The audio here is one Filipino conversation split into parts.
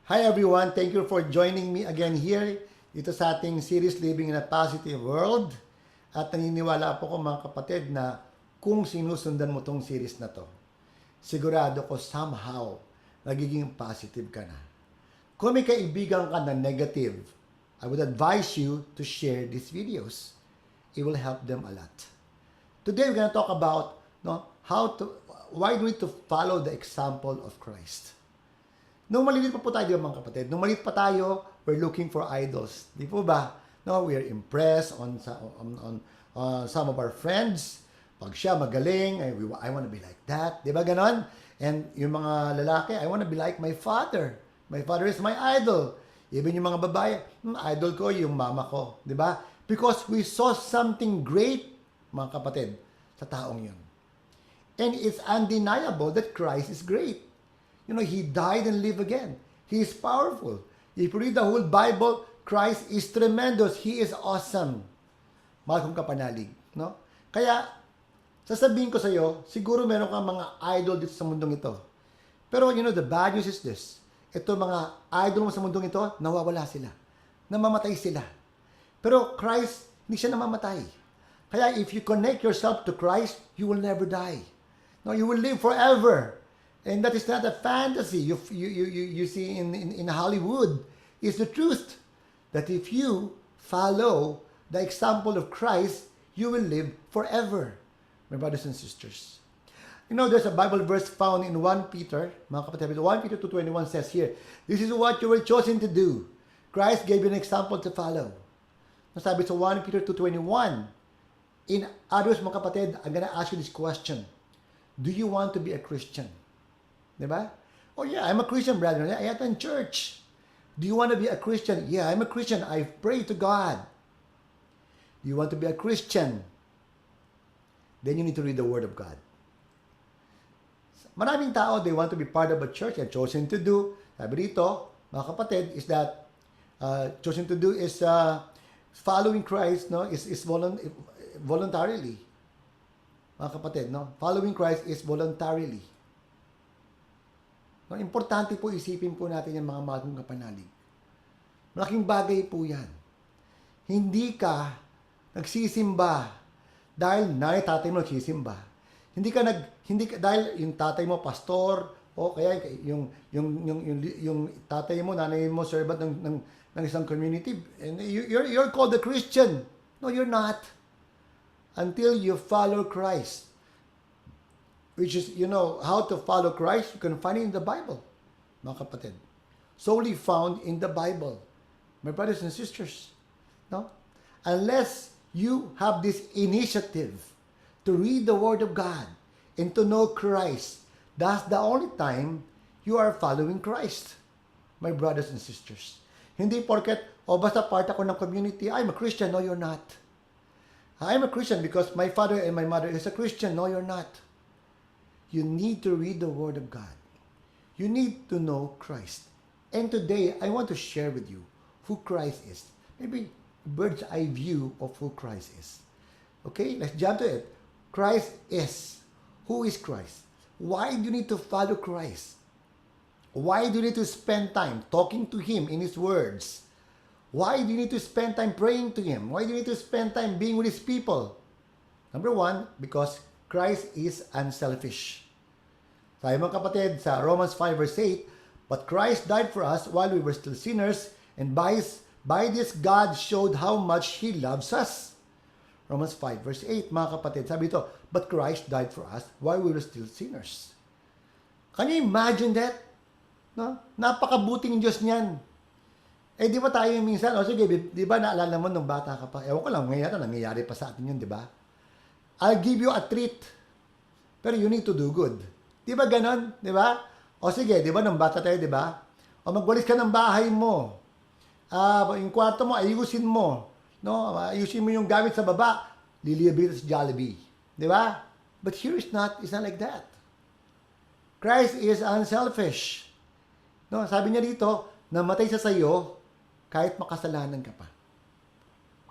Hi everyone, thank you for joining me again here dito sa ating series Living in a Positive World. At naniniwala po ko mga kapatid na kung sinusundan mo tong series na to, sigurado ko somehow nagiging positive ka na. Kung may kaibigan ka na negative, I would advise you to share these videos. It will help them a lot. Today we're going to talk about why do we need to follow the example of Christ. Nung malilit pa po tayo mga kapatid, nung malilit pa tayo, we're looking for idols. Di po ba? No, we are impressed on some of our friends. Pag siya magaling, I want to be like that. Di ba ganon? And yung mga lalaki, I want to be like my father. My father is my idol. Even yung mga babae, idol ko yung mama ko. Di ba? Because we saw something great, mga kapatid, sa taong yun. And it's undeniable that Christ is great. You know, He died and lived again. He is powerful. If you read the whole Bible, Christ is tremendous. He is awesome. Mahal kong kapanalig. No? Kaya, sasabihin ko sa iyo, siguro meron kang mga idol dito sa mundong ito. Pero, the bad news is this. Ito mga idol mo sa mundong ito, nawawala sila. Namamatay sila. Pero Christ, hindi siya namamatay. Kaya, if you connect yourself to Christ, you will never die. No, you will live forever. And that is not a fantasy you see in Hollywood. It's the truth that if you follow the example of Christ, you will live forever, my brothers and sisters. There's a Bible verse found in 1 Peter, mga kapatid, 1 Peter 2:21 says here, this is what you were chosen to do. Christ gave you an example to follow. Nasabi sa 1 Peter 2:21, in others, mga kapatid, I'm gonna ask you this question. Do you want to be a Christian? Diba? Oh yeah, I'm a Christian, brother. I attend church. Do you want to be a Christian? Yeah, I'm a Christian. I pray to God. Do you want to be a Christian? Then you need to read the Word of God. Maraming tao, they want to be part of a church and chosen to do. Sabi dito, mga kapatid, is that chosen to do is following Christ, no? Is voluntarily. Mga kapatid, no? Following Christ is voluntarily. No, importante po isipin po natin yung mga mahal kong kapanalig. Malaking bagay po yan. Hindi ka nagsisimba dahil tatay mo nagsisimba. Hindi ka dahil yung tatay mo pastor o kaya yung tatay mo, nanay mo servant ng isang community and you're called a Christian. No, you're not. Until you follow Christ. Which is, how to follow Christ, you can find it in the Bible, mga kapatid. Solely found in the Bible. My brothers and sisters, no? Unless you have this initiative to read the Word of God and to know Christ, that's the only time you are following Christ, my brothers and sisters. Hindi porket, basta part ako ng community, I'm a Christian. No, you're not. I'm a Christian because my father and my mother is a Christian. No, you're not. You need to read the Word of God. You need to know Christ. And today, I want to share with you who Christ is. Maybe a bird's eye view of who Christ is. Okay, let's jump to it. Christ is. Who is Christ? Why do you need to follow Christ? Why do you need to spend time talking to Him in His words? Why do you need to spend time praying to Him? Why do you need to spend time being with His people? Number one, because Christ is unselfish. Sabi mga kapatid sa Romans 5 verse 8, but Christ died for us while we were still sinners, and by this God showed how much He loves us. Romans 5 verse 8, mga kapatid, sabi ito, but Christ died for us while we were still sinners. Can you imagine that? No? Napakabuting Diyos niyan. Di ba tayo minsan, sige, di ba naalala mo nung bata ka pa? Ewan ko lang, nangyayari pa sa atin yun, di ba? I'll give you a treat. Pero you need to do good. Di ba ganon? Di ba? O sige, di ba nung bata tayo, di ba? O magwalis ka ng bahay mo. Yung kwarto mo, ayusin mo. No? Ayusin mo yung gamit sa baba. Lilibre sa Jollibee. Di ba? But here it's not like that. Christ is unselfish. No? Sabi niya dito, namatay sa sayo kahit makasalanan ka pa.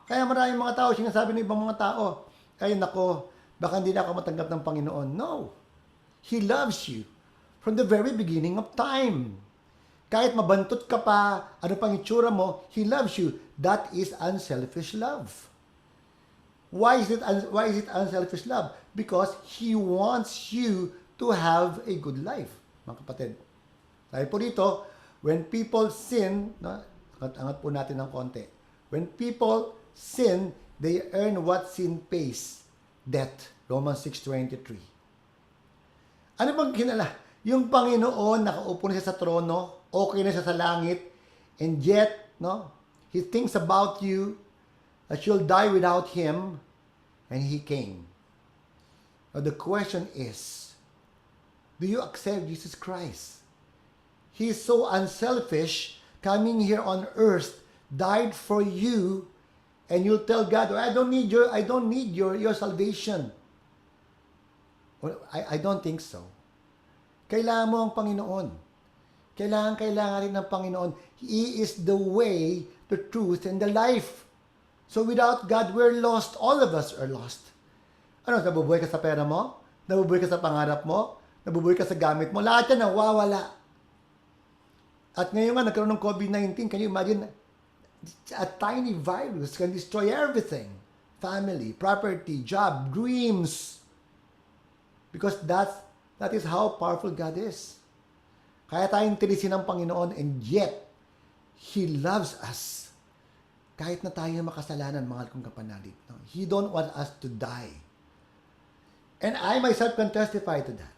Kaya maraming mga tao, sinasabi ng ibang mga tao, ay nako, baka hindi na ako matanggap ng Panginoon. No. He loves you from the very beginning of time. Kahit mabantot ka pa, ano pang itsura mo, He loves you. That is unselfish love. Why is it unselfish love? Because He wants you to have a good life. Mga kapatid. Sabi po dito, when people sin, no, angat po natin ng konti. When people sin, they earn what sin pays. Death. Romans 6:23. Ano bang kinala? Yung Panginoon, nakaupo na siya sa trono, okay na siya sa langit, and yet, no, He thinks about you, that you'll die without Him, and He came. Now the question is, do you accept Jesus Christ? He is so unselfish, coming here on earth, died for you, and you'll tell God, I don't need your salvation. Well, I don't think so. Kailangan mo ang Panginoon. Kailangan rin ng Panginoon. He is the way, the truth, and the life. So without God, we're lost. All of us are lost. Ano, nabubuhay ka sa pera mo? Nabubuhay ka sa pangarap mo? Nabubuhay ka sa gamit mo? Lahat yan nawawala. At ngayon nga, nagkaroon ng COVID-19, can you imagine? A tiny virus can destroy everything. Family, property, job, dreams. Because that is how powerful God is. Kaya tayong tirisin ng Panginoon, and yet, He loves us. Kahit na tayo makasalanan, mahal kong kapanalig. No? He don't want us to die. And I myself can testify to that.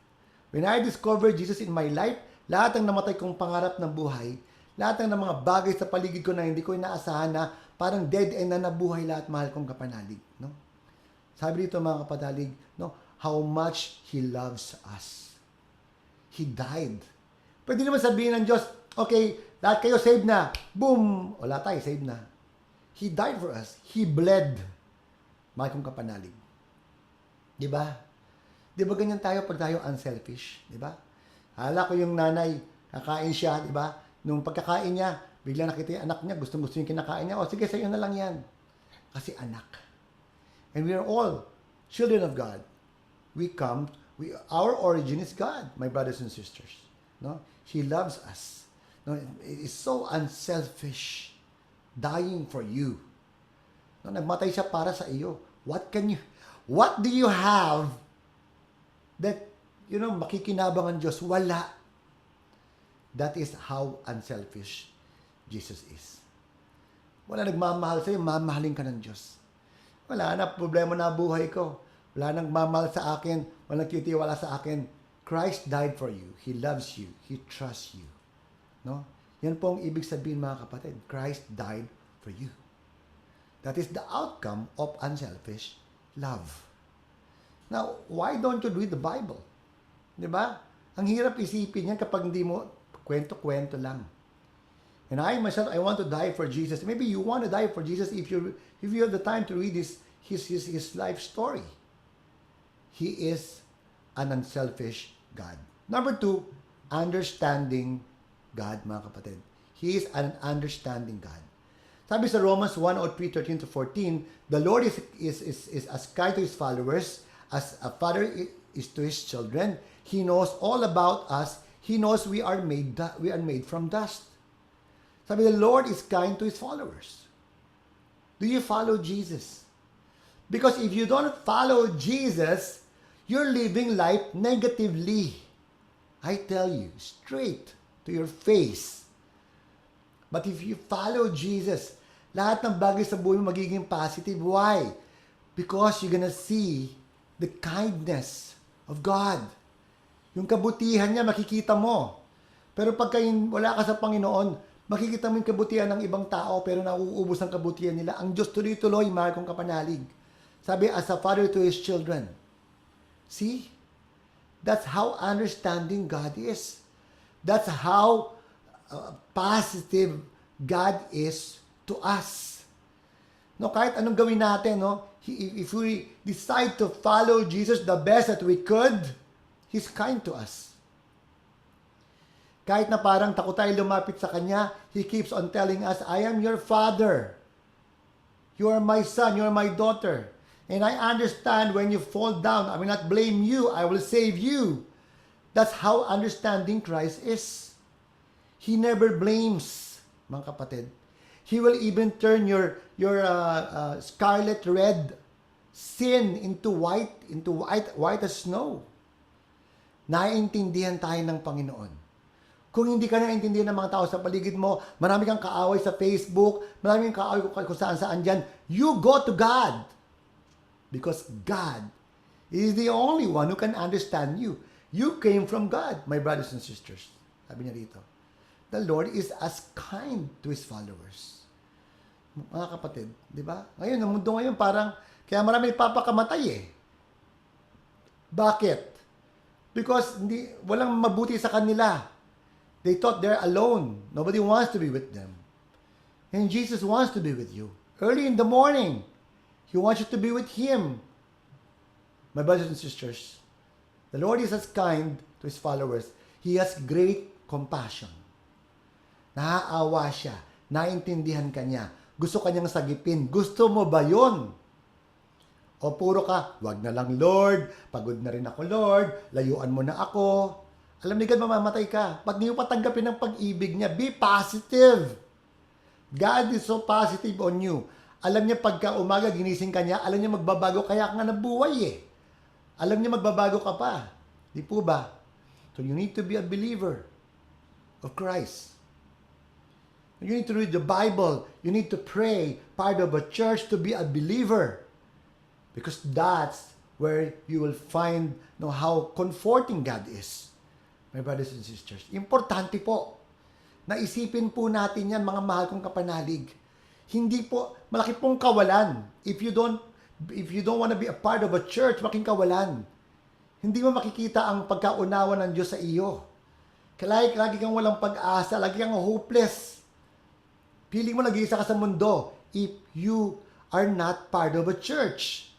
When I discovered Jesus in my life, lahat ng namatay kong pangarap ng buhay, lahat ng mga bagay sa paligid ko na hindi ko inaasahan na parang dead end na nabuhay lahat, mahal kong kapanalig. No? Sabi dito mga kapanalig, no? How much He loves us. He died. Pwede naman sabihin ng Diyos, okay, lahat kayo saved na. Boom! Wala tayo, saved na. He died for us. He bled. Mahal kong kapanalig. Diba? Diba ganyan tayo pag tayo unselfish? Diba? Hala ko yung nanay, kakain siya, diba? Nung pagkakain niya, bigla nakita yung anak niya, gustong-gusto yung kinakain niya. O sige, sa'yo na lang yan. Kasi anak. And we are all children of God. Our origin is God, my brothers and sisters. No? He loves us. No? It is so unselfish, dying for you. No? Nagmatay siya para sa iyo. What do you have that, makikinabang ang Diyos? Wala. That is how unselfish Jesus is. Wala nagmamahal sa'yo, mamahalin ka ng Diyos. Wala na, problema na buhay ko. Wala nang mamahal sa akin, walang kitiwala sa akin. Christ died for you. He loves you. He trusts you. No? Yan po ang ibig sabihin, mga kapatid. Christ died for you. That is the outcome of unselfish love. Now, why don't you read the Bible? Diba? Ang hirap isipin yan kapag hindi mo kwento-kwento lang. And I myself, I want to die for Jesus. Maybe you want to die for Jesus if you have the time to read his life story. He is an unselfish God. Number 2, understanding God, mga kapatid. He is an understanding God. Sabi sa Romans 1:13-14, the Lord is as kind to His followers as a father is to his children. He knows all about us. He knows we are made from dust. Sabi, the Lord is kind to His followers. Do you follow Jesus? Because if you don't follow Jesus, you're living life negatively. I tell you, straight to your face. But if you follow Jesus, lahat ng bagay sa buhay mo magiging positive. Why? Because you're gonna see the kindness of God. Yung kabutihan niya, makikita mo. Pero pagka wala ka sa Panginoon, makikita mo yung kabutihan ng ibang tao, pero nauubos ang kabutihan nila. Ang Diyos tuloy-tuloy, mahal kong kapanalig. Sabi, as a father to His children. See? That's how understanding God is. That's how positive God is to us. No, kahit anong gawin natin, no, if we decide to follow Jesus the best that we could, He's kind to us. Kahit na parang takot tayo lumapit sa Kanya, He keeps on telling us, I am your Father. You are my son, you are my daughter. And I understand when you fall down, I will not blame you, I will save you. That's how understanding Christ is. He never blames, mga kapatid. He will even turn your scarlet red sin into white as snow. Naiintindihan tayo ng Panginoon. Kung hindi ka naiintindihan ng mga tao sa paligid mo, marami kang kaaway sa Facebook, marami kang kaaway kung saan-saan dyan, you go to God. Because God is the only one who can understand you. You came from God, my brothers and sisters. Sabi niya dito, the Lord is as kind to His followers. Mga kapatid, di ba? Ngayon, ang mundo ngayon parang, kaya marami papakamatay eh. Bakit? Because walang mabuti sa kanila. They thought they're alone. Nobody wants to be with them. And Jesus wants to be with you. Early in the morning, He wants you to be with Him. My brothers and sisters, the Lord is as kind to His followers. He has great compassion. Naaawa siya. Naintindihan ka niya. Gusto kanyang sagipin. Gusto mo ba yun? O puro ka, wag na lang Lord, pagod na rin ako Lord, layuan mo na ako. Alam ni God, mamamatay ka. Pag di mo patanggapin ang pag-ibig niya, be positive. God is so positive on you. Alam niya pagka umaga, ginising ka niya, alam niya magbabago, kaya ka nga nabuhay eh. Alam niya magbabago ka pa. Di po ba? So you need to be a believer of Christ. You need to read the Bible. You need to pray, part of a church, to be a believer. Because that's where you will find how comforting God is. My brothers and sisters. Importante po. Naisipin po natin yan, mga mahal kong kapanalig. Hindi po, malaki pong kawalan. If you don't want to be a part of a church, malaking kawalan. Hindi mo makikita ang pagkaunawa ng Diyos sa iyo. Lagi kang walang pag-asa, lagi kang hopeless. Feeling mo nag-iisa ka sa mundo if you are not part of a church.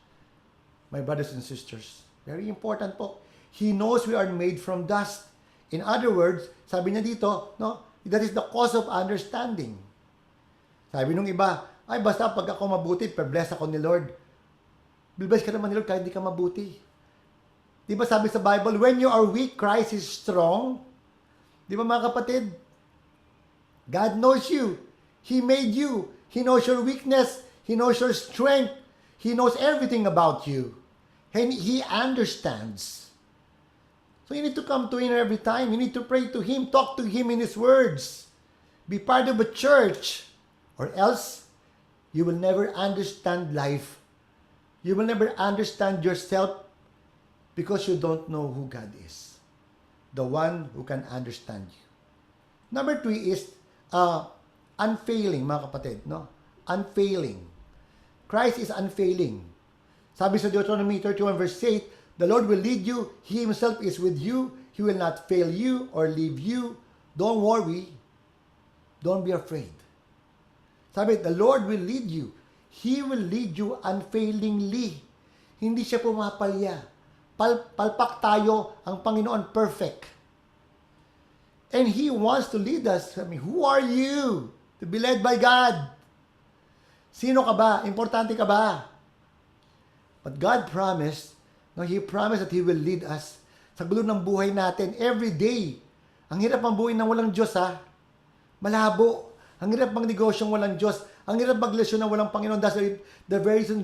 My brothers and sisters, very important po. He knows we are made from dust. In other words, sabi niya dito, that is the cause of understanding. Sabi nung iba, ay basta pag ako mabuti, bless ako ni Lord. Bless ka naman ni Lord kahit di ka mabuti. Di ba sabi sa Bible, when you are weak, Christ is strong. Di ba mga kapatid? God knows you. He made you. He knows your weakness. He knows your strength. He knows everything about you. And He understands. So you need to come to Him every time. You need to pray to Him. Talk to Him in His words. Be part of a church. Or else, you will never understand life. You will never understand yourself because you don't know who God is. The one who can understand you. Number 3 is unfailing, mga kapatid. Unfailing. Christ is unfailing. Sabi sa Deuteronomy 31 verse 8, the Lord will lead you. He Himself is with you. He will not fail you or leave you. Don't worry. Don't be afraid. Sabi, the Lord will lead you. He will lead you unfailingly. Hindi siya pumapalya. Palpak tayo, ang Panginoon perfect. And He wants to lead us. Who are you to be led by God? Sino ka ba? Importante ka ba? But God promised, He promised that He will lead us sa gulo ng buhay natin every day. Ang hirap ang buhay ng walang Diyos, ha? Malabo. Ang hirap ang negosyong walang Diyos. Ang hirap magrelasyon ng walang Panginoon. That's the very reason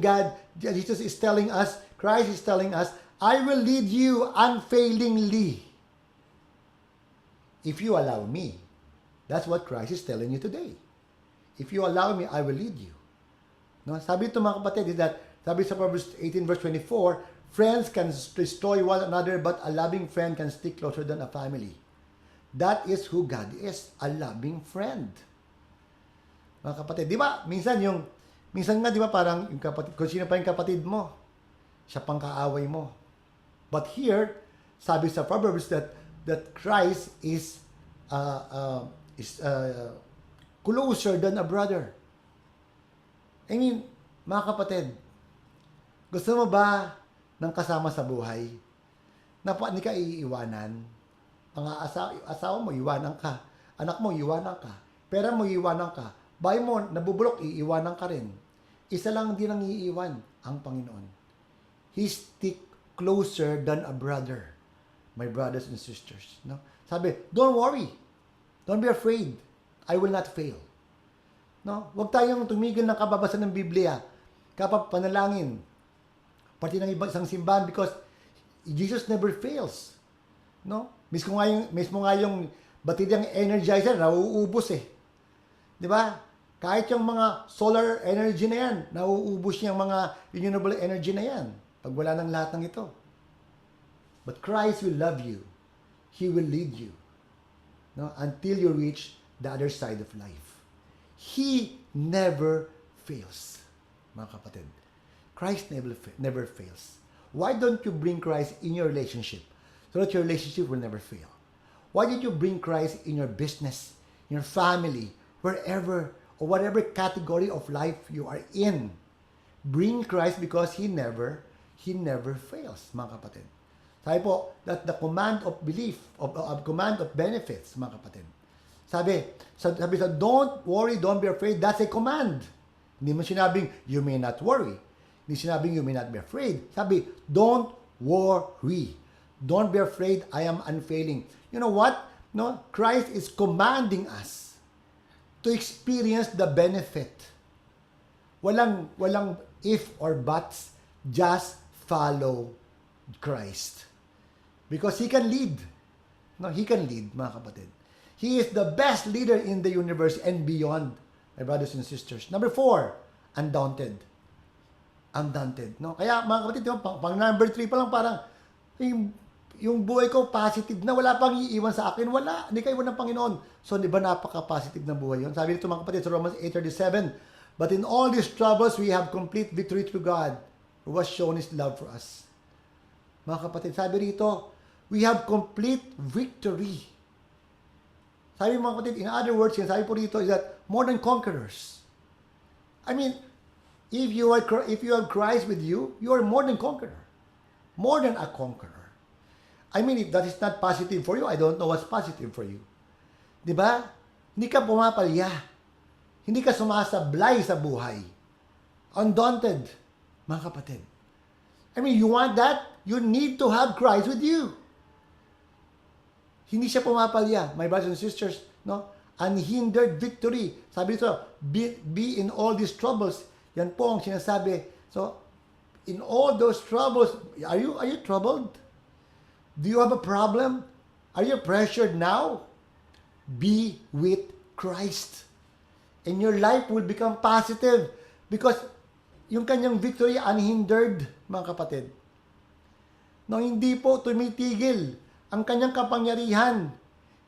Jesus is telling us, Christ is telling us, I will lead you unfailingly. If you allow me. That's what Christ is telling you today. If you allow me, I will lead you. Sabi ito mga kapatid, is that, sabi sa Proverbs 18 verse 24, friends can destroy one another, but a loving friend can stick closer than a family. That is who God is, a loving friend. Mga kapatid, di ba? Minsan nga di ba parang yung kapatid, kung sino pa yung kapatid mo, siya pang kaaway mo. But here, sabi sa Proverbs that Christ is closer than a brother. I mean, mga kapatid, gusto mo ba ng kasama sa buhay? Na hindi ka iiwanan? Mga asawa mo, iwanan ka. Anak mo, iwanan ka. Pera mo, iwanan ka. Bahay mo, nabubulok, iiwanan ka rin. Isa lang din ang iiwan, ang Panginoon. He stick closer than a brother. My brothers and sisters. Sabi, don't worry. Don't be afraid. I will not fail. No? Huwag tayong tumigil ng kababasa ng Biblia, kapag panalangin, pati ng isang simbahan, because Jesus never fails. No? Mismo nga yung batidyang energizer, nauubos eh. Di ba? Kahit yung mga solar energy na yan, nauubos yung mga renewable energy na yan, pag wala ng lahat ng ito. But Christ will love you. He will lead you, no, until you reach the other side of life. He never fails, mga kapatid. Christ never fails. Why don't you bring Christ in your relationship so that your relationship will never fail? Why did you bring Christ in your business, in your family, wherever or whatever category of life you are in? Bring Christ because He never fails, mga kapatid. Sabi po, that the command of belief, of command of benefits, mga kapatid. Sabi, don't worry, don't be afraid, that's a command. Hindi mo sinabing, you may not worry. Hindi sinabing, you may not be afraid. Sabi, don't worry. Don't be afraid, I am unfailing. You know what? No, Christ is commanding us to experience the benefit. Walang if or buts, just follow Christ. Because He can lead. No, He can lead, mga kapatid. He is the best leader in the universe and beyond, my brothers and sisters. Number 4, undaunted. Undaunted. No? Kaya, mga kapatid, pang number 3 pa lang, parang, yung buhay ko, positive na, wala pang iiwan sa akin. Wala, hindi kayo ng Panginoon. So, di ba napaka-positive na buhay yun? Sabi nito, mga kapatid, sa Romans 8:37, but in all these troubles, we have complete victory through God, who was shown His love for us. Mga kapatid, sabi rito, we have complete victory. Sabi mga kapatid, in other words, sabi po rito is that more than conquerors. I mean, if you have Christ with you, you are more than conqueror. More than a conqueror. I mean, if that is not positive for you, I don't know what's positive for you. Di ba? Hindi ka pumapalya. Hindi ka sumasablay sa buhay. Undaunted, mga kapatid. I mean, you want that? You need to have Christ with you. Hindi siya pumapalya, my brothers and sisters, no? Unhindered victory. Sabi dito, be in all these troubles. Yan po ang sinasabi. So, in all those troubles, are you troubled? Do you have a problem? Are you pressured now? Be with Christ. And your life will become positive because yung kanyang victory unhindered, mga kapatid. No, hindi po tumitigil ang kanyang kapangyarihan.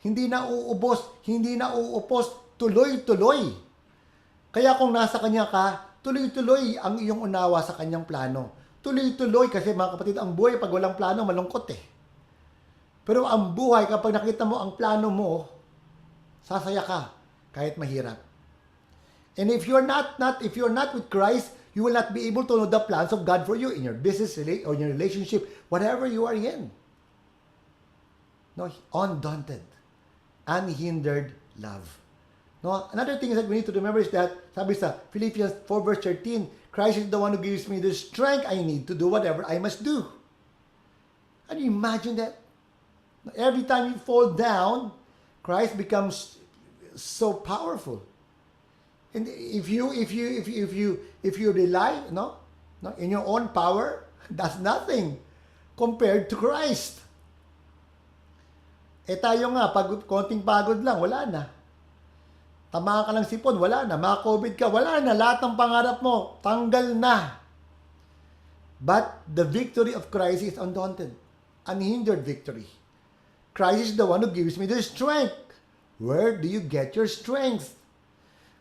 Hindi na uubos, hindi na uupos, tuloy-tuloy. Kaya kung nasa kanya ka, tuloy-tuloy ang iyong unawa sa kanyang plano. Tuloy-tuloy kasi mga kapatid, ang buhay pag walang plano, malungkot eh. Pero ang buhay, kapag nakita mo ang plano mo, sasaya ka kahit mahirap. And if you're not with Christ, you will not be able to know the plans of God for you in your business or in your relationship, whatever you are in. No, undaunted, unhindered love. No, another thing that we need to remember is that, sabi sa Philippians 4 verse 13, Christ is the one who gives me the strength I need to do whatever I must do. Can you imagine that? Every time you fall down, Christ becomes so powerful. And if you rely in your own power, that's nothing compared to Christ. Tayo nga, pag konting pagod lang, wala na. Tama ka lang sipon, wala na. Maka-COVID ka, wala na. Lahat ng pangarap mo, tanggal na. But the victory of Christ is undaunted. Unhindered victory. Christ is the one who gives me the strength. Where do you get your strength?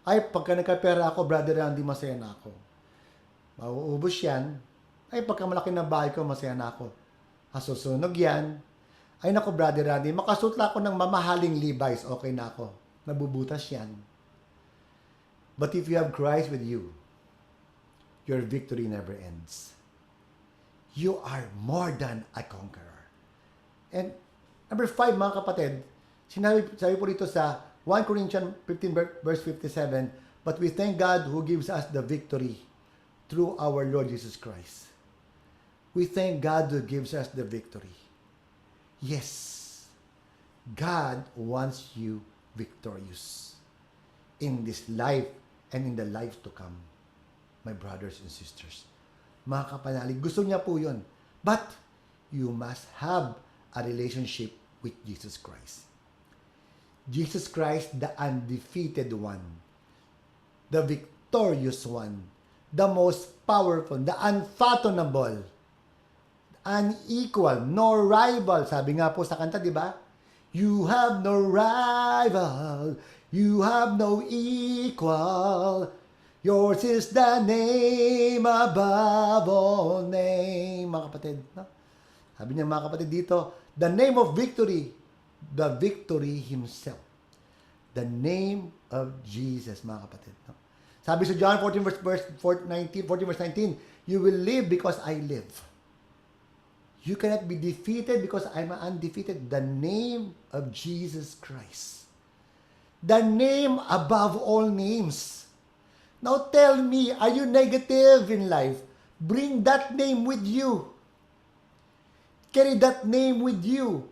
Ay, pagka nagkapera ako, Brother Randy, masaya na ako. Mauubos yan. Ay, pagka malaki na bahay ko, masaya na ako. Susunog yan. Ay, naku, Brother Randy, makasutla ako ng mamahaling Levi's, okay na ako. Nabubutas yan. But if you have Christ with you, your victory never ends. You are more than a conqueror. And number 5, mga kapatid, sabi po dito sa 1 Corinthians 15 verse 57, but we thank God who gives us the victory through our Lord Jesus Christ. We thank God who gives us the victory. Yes, God wants you victorious in this life and in the life to come. My brothers and sisters, mga kapanalig, gusto niya po yun. But, you must have a relationship with Jesus Christ. Jesus Christ, the undefeated one, the victorious one, the most powerful, the unfathomable, unequal, no rival. Sabi nga po sa kanta, di ba? You have no rival, you have no equal, yours is the name above all name. Mga kapatid, no? Sabi niya mga kapatid dito, the name of victory, the victory himself. The name of Jesus, mga kapatid. No? Sabi sa John 14 verse 19, you will live because I live. You cannot be defeated because I'm undefeated. The name of Jesus Christ. The name above all names. Now tell me, are you negative in life? Bring that name with you. Carry that name with you.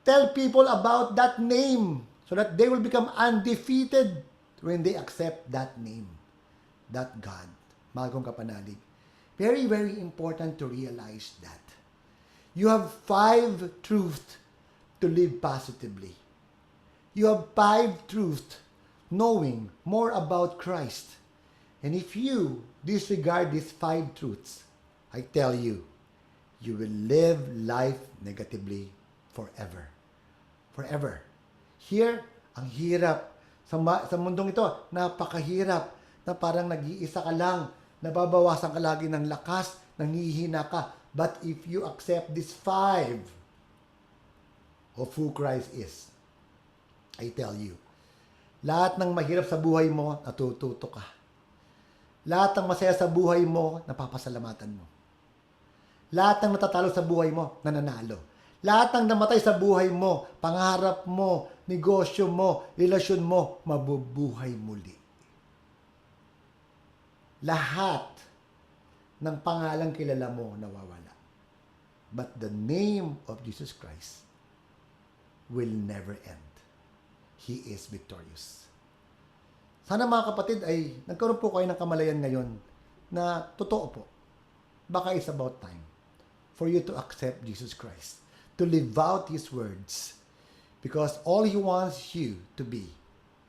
Tell people about that name so that they will become undefeated when they accept that name, that God. Mahal kong kapanalig. Very, very important to realize that. You have 5 truths to live positively. You have 5 truths knowing more about Christ. And if you disregard these 5 truths, I tell you, you will live life negatively forever. Forever. Here, ang hirap. Sa mundong ito, napakahirap na parang nag-iisa ka lang, nababawasan ka lagi ng lakas, nanghihina ka. But if you accept these 5 of who Christ is, I tell you, lahat ng mahirap sa buhay mo, natututo ka. Lahat ng masaya sa buhay mo, napapasalamatan mo. Lahat ng natatalo sa buhay mo, nananalo. Lahat ng namatay sa buhay mo, pangarap mo, negosyo mo, relasyon mo, mabubuhay muli. Lahat ng pangalang kilala mo nawawala. But the name of Jesus Christ will never end. He is victorious. Sana mga kapatid ay nagkaroon po kayo ng kamalayan ngayon na totoo po. Baka it's about time for you to accept Jesus Christ, to live out His words. Because all He wants you to be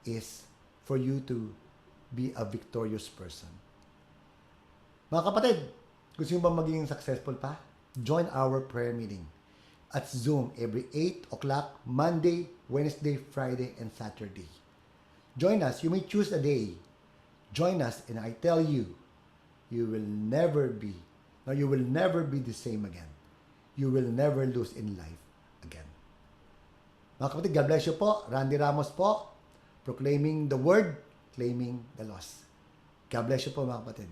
is for you to be a victorious person. Mga kapatid, gusto nyo ba maging successful pa? Join our prayer meeting at Zoom every 8 o'clock, Monday, Wednesday, Friday, and Saturday. Join us. You may choose a day. Join us, and I tell you, you will never be the same again. You will never lose in life again. Mga kapatid, God bless you po. Randy Ramos po, proclaiming the word, claiming the lost. God bless you po mga kapatid.